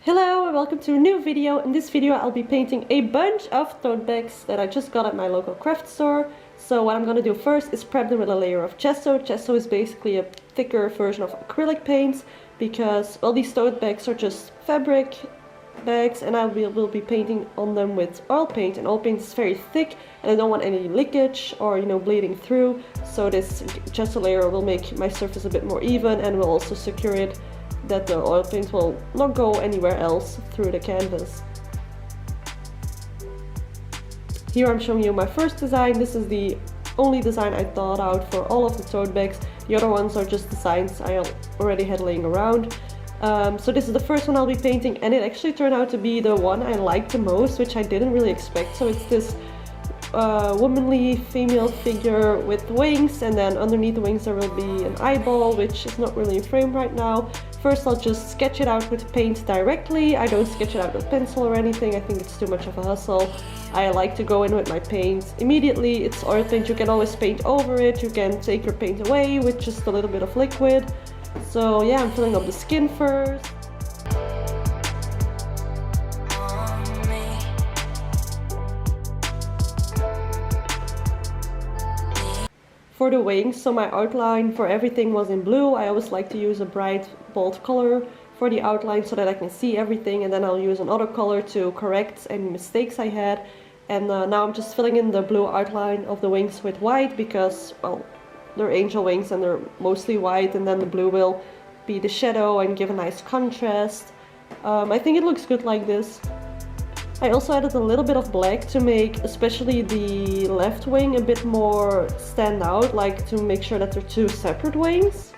Hello and welcome to a new video. In this video I'll be painting a bunch of tote bags that I just got at my local craft store. So what I'm gonna do first is prep them with a layer of gesso. Gesso is basically a thicker version of acrylic paints because, well, these tote bags are just fabric bags and I will be painting on them with oil paint, and oil paint is very thick and I don't want any leakage or bleeding through, so this gesso layer will make my surface a bit more even and will also secure it that the oil paint will not go anywhere else through the canvas. Here I'm showing you my first design. This is the only design I thought out for all of the tote bags. The other ones are just designs I already had laying around. So this is the first one I'll be painting, and it actually turned out to be the one I liked the most, which I didn't really expect. So it's this womanly female figure with wings, and then underneath the wings there will be an eyeball, which is not really in frame right now. First I'll just sketch it out with paint directly. I don't sketch it out with pencil or anything, I think it's too much of a hassle. I like to go in with my paint immediately. It's oil paint, you can always paint over it, you can take your paint away with just a little bit of liquid. So yeah, I'm filling up the skin first. For the wings, so my outline for everything was in blue. I always like to use a bright, bold color for the outline so that I can see everything, and then I'll use another color to correct any mistakes I had. And now I'm just filling in the blue outline of the wings with white because, well, they're angel wings and they're mostly white, and then the blue will be the shadow and give a nice contrast. I think it looks good like this. I also added a little bit of black to make especially the left wing a bit more stand out, like to make sure that they're two separate wings.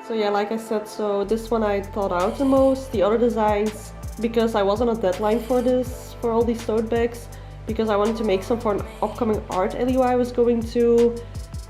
So yeah, like I said, so this one I thought out the most. The other designs, because I was on a deadline for this, for all these tote bags, because I wanted to make some for an upcoming art LUI I was going to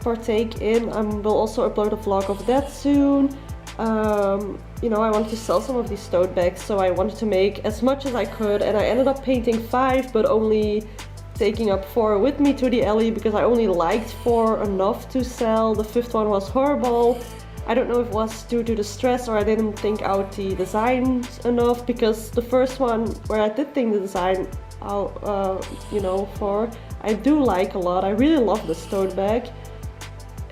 partake in. I will also upload a vlog of that soon. I wanted to sell some of these tote bags, so I wanted to make as much as I could, and I ended up painting 5 but only taking up 4 with me to the alley because I only liked 4 enough to sell. The 5th one was horrible. I don't know if it was due to the stress or I didn't think out the designs enough, because the first one where I did think the design out, I do like a lot. I really love this tote bag.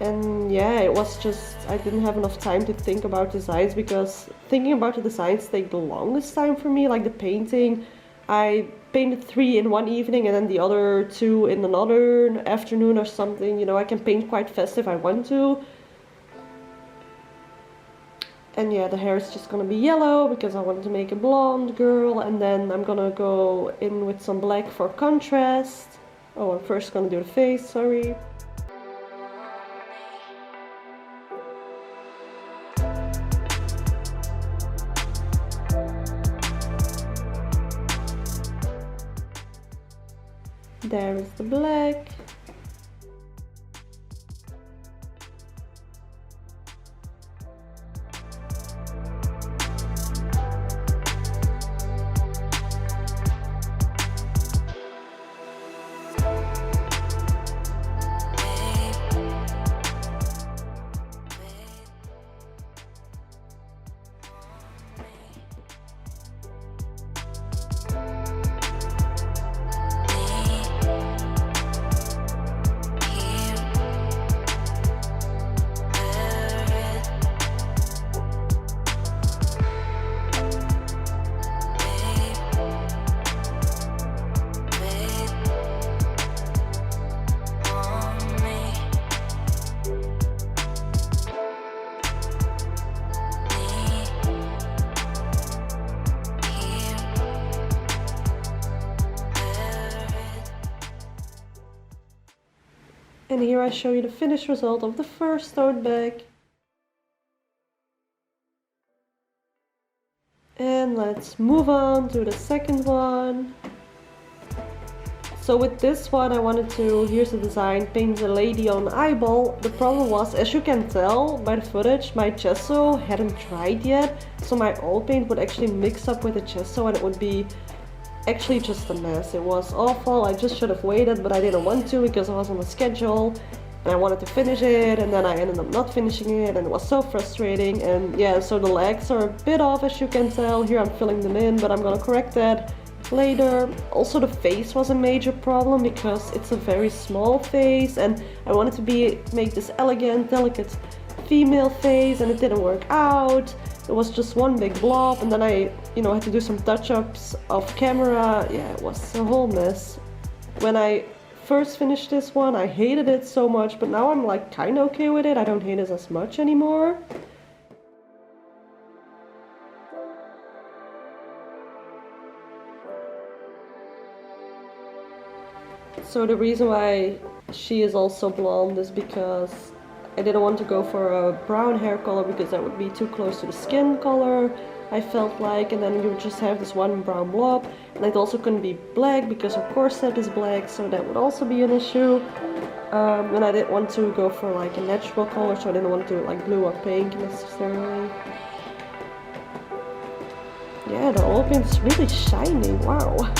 And yeah, it was just, I didn't have enough time to think about designs, because thinking about the designs take the longest time for me. Like the painting, I painted 3 in one evening and then the other 2 in another afternoon or something. I can paint quite fast if I want to. And yeah, the hair is just gonna be yellow because I wanted to make a blonde girl, and then I'm gonna go in with some black for contrast. Oh, I'm first gonna do the face, sorry. There is the black. And here I show you the finished result of the first tote bag. And let's move on to the second one. So with this one I wanted to, here's the design, paint a lady on an eyeball. The problem was, as you can tell by the footage, my gesso hadn't dried yet. So my oil paint would actually mix up with the gesso and it would be actually just a mess. It was awful. I just should have waited, but I didn't want to because I was on a schedule and I wanted to finish it, and then I ended up not finishing it, and it was so frustrating. And yeah, so the legs are a bit off, as you can tell. Here I'm filling them in, but I'm gonna correct that later. Also, the face was a major problem because it's a very small face, and I wanted to make this elegant, delicate female face, and it didn't work out. It was just one big blob, and then I, had to do some touch-ups off camera. Yeah, it was a whole mess. When I first finished this one, I hated it so much, but now I'm like kind of okay with it. I don't hate it as much anymore. So the reason why she is also blonde is because I didn't want to go for a brown hair color because that would be too close to the skin color, I felt like, and then you would just have this one brown blob. And it also couldn't be black because her corset is black, so that would also be an issue. And I didn't want to go for like a natural color, so I didn't want to do it like blue or pink necessarily. Yeah, the oil paint is really shiny, wow.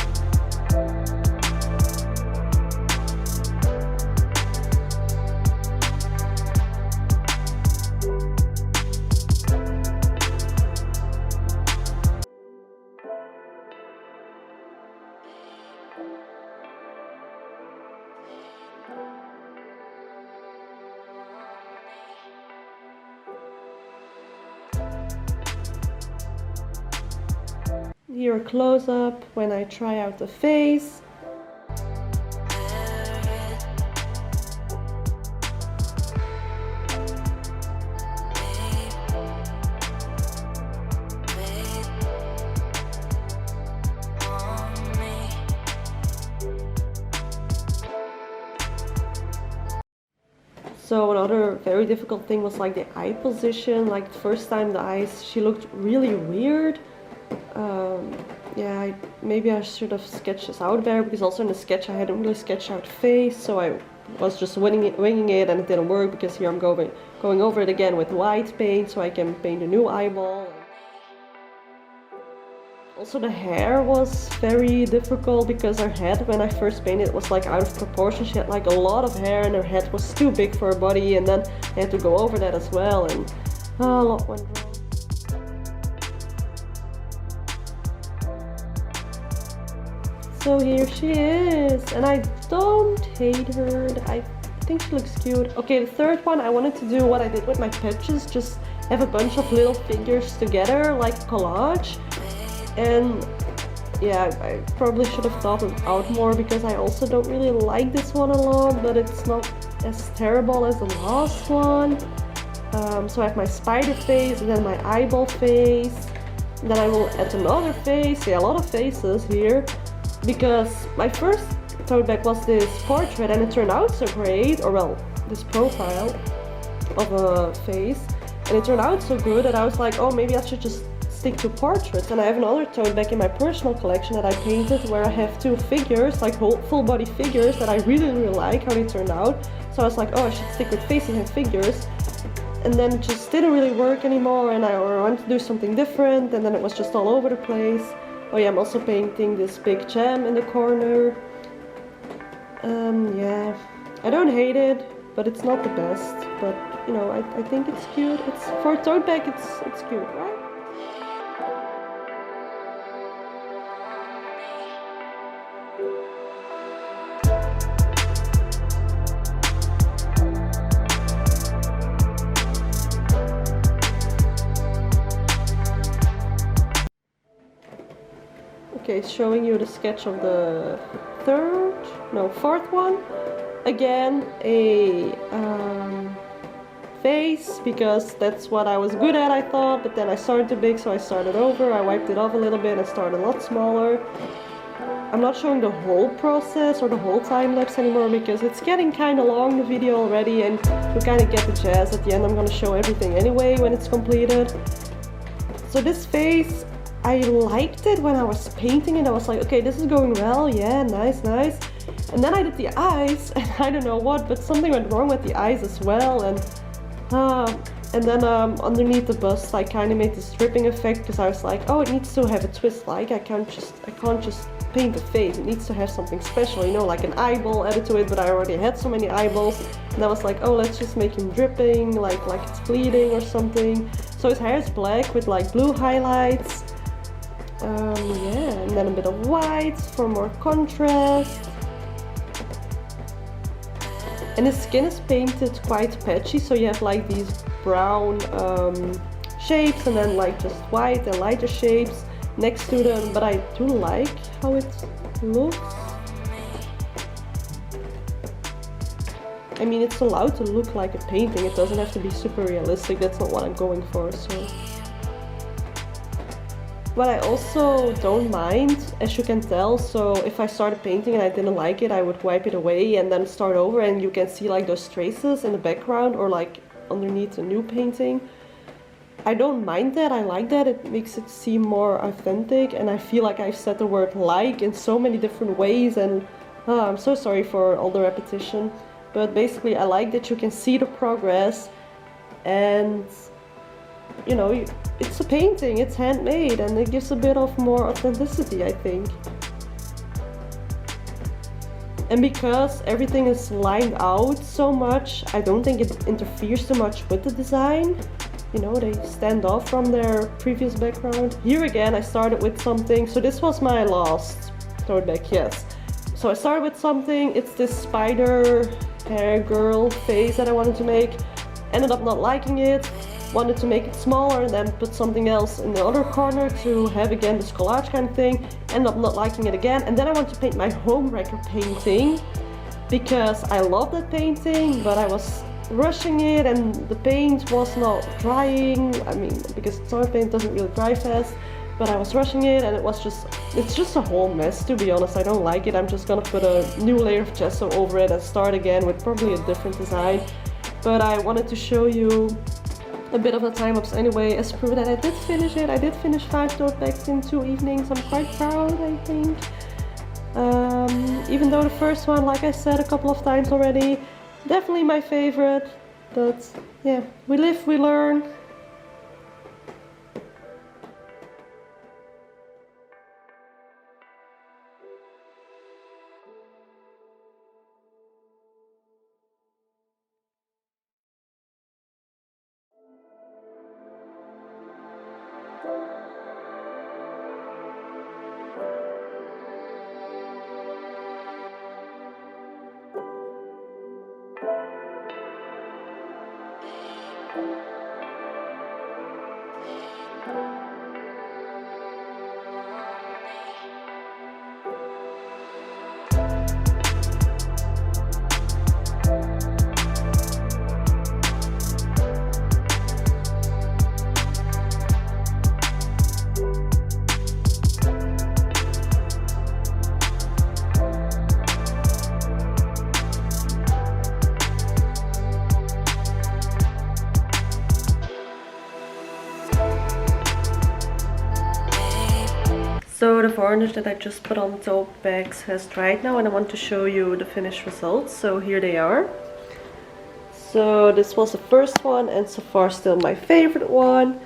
Here a close-up when I try out the face. So another very difficult thing was like the eye position. Like the first time the eyes, she looked really weird. Yeah, maybe I should have sketched this out better, because also in the sketch I hadn't really sketched out face, so I was just winging it, and it didn't work because here I'm going over it again with white paint so I can paint a new eyeball. Also the hair was very difficult because her head, when I first painted it, was like out of proportion. She had like a lot of hair and her head was too big for her body, and then I had to go over that as well, and a lot went wrong. So here she is, and I don't hate her. I think she looks cute. Okay, the third one, I wanted to do what I did with my patches, just have a bunch of little figures together, like a collage. And yeah, I probably should have thought it out more, because I also don't really like this one a lot, but it's not as terrible as the last one. So I have my spider face, and then my eyeball face. And then I will add another face. Yeah, a lot of faces here. Because my first tote bag was this portrait, and it turned out so great, or well, this profile of a face, and it turned out so good that I was like, oh, maybe I should just stick to portraits. And I have another tote bag in my personal collection that I painted where I have two figures, like whole full body figures, that I really like how they turned out. So I was like, oh, I should stick with faces and figures. And then it just didn't really work anymore, and I wanted to do something different, and then it was just all over the place. Oh yeah, I'm also painting this big gem in the corner. Yeah, I don't hate it, but it's not the best. But I think it's cute. It's for a tote bag. It's cute, right? Okay, showing you the sketch of the fourth one. Again, a face, because that's what I was good at, I thought, but then I started too big, so I started over. I wiped it off a little bit and started a lot smaller. I'm not showing the whole process or the whole time lapse anymore, because it's getting kind of long, the video already, and you kind of get the gist. At the end I'm going to show everything anyway when it's completed. So this face, I liked it when I was painting it. I was like, okay, this is going well, yeah, nice. And then I did the eyes, and I don't know what, but something went wrong with the eyes as well. And then underneath the bust, I kind of made this dripping effect, because I was like, oh, it needs to have a twist. Like I can't just paint a face. It needs to have something special, you know, like an eyeball added to it, but I already had so many eyeballs. And I was like, oh, let's just make him dripping, like it's bleeding or something. So his hair is black with like blue highlights. Yeah, and then a bit of white for more contrast. And his skin is painted quite patchy, so you have like these brown shapes and then like just white and lighter shapes next to them, but I do like how it looks. I mean, it's allowed to look like a painting, it doesn't have to be super realistic, that's not what I'm going for, so. But I also don't mind, as you can tell, so if I started painting and I didn't like it, I would wipe it away and then start over, and you can see like those traces in the background or like underneath a new painting. I don't mind that, I like that, it makes it seem more authentic, and I feel like I've said the word like in so many different ways, and I'm so sorry for all the repetition. But basically I like that you can see the progress, and you know, it's a painting, it's handmade, and it gives a bit of more authenticity, I think. And because everything is lined out so much, I don't think it interferes too much with the design. You know, they stand off from their previous background. Here again, I started with something, so this was my last tote bag, yes. So I started with something, it's this spider hair girl face that I wanted to make. Ended up not liking it, wanted to make it smaller and then put something else in the other corner to have again this collage kind of thing. Ended up not liking it again, and then I wanted to paint my home wrecker painting because I love that painting, but I was rushing it and the paint was not drying. I mean, because soil paint doesn't really dry fast, but I was rushing it and it's just a whole mess, to be honest. I don't like it. I'm just gonna put a new layer of gesso over it and start again with probably a different design. But I wanted to show you a bit of a time lapse anyway, as proof that I did finish it. I did finish 5 tote bags in 2 evenings. I'm quite proud, I think. Even though the first one, like I said a couple of times already, definitely my favorite. But yeah, we live, we learn. So the varnish that I just put on the tote bags has dried now, and I want to show you the finished results. So here they are. So this was the first one, and so far still my favorite one.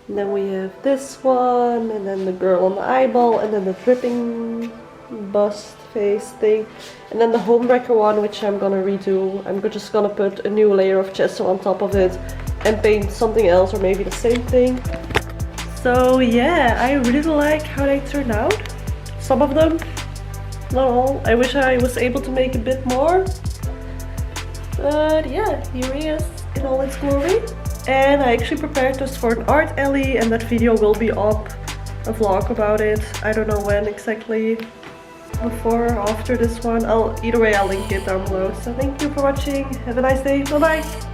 And then we have this one, and then the girl on the eyeball, and then the dripping bust face thing. And then the homewrecker one, which I'm gonna redo. I'm just gonna put a new layer of gesso on top of it and paint something else, or maybe the same thing. So yeah, I really like how they turned out. Some of them, not all. I wish I was able to make a bit more. But yeah, here he is in all its glory. And I actually prepared this for an art alley, and that video will be up, a vlog about it. I don't know when exactly, before or after this one. Either way, I'll link it down below. So thank you for watching. Have a nice day. Bye bye.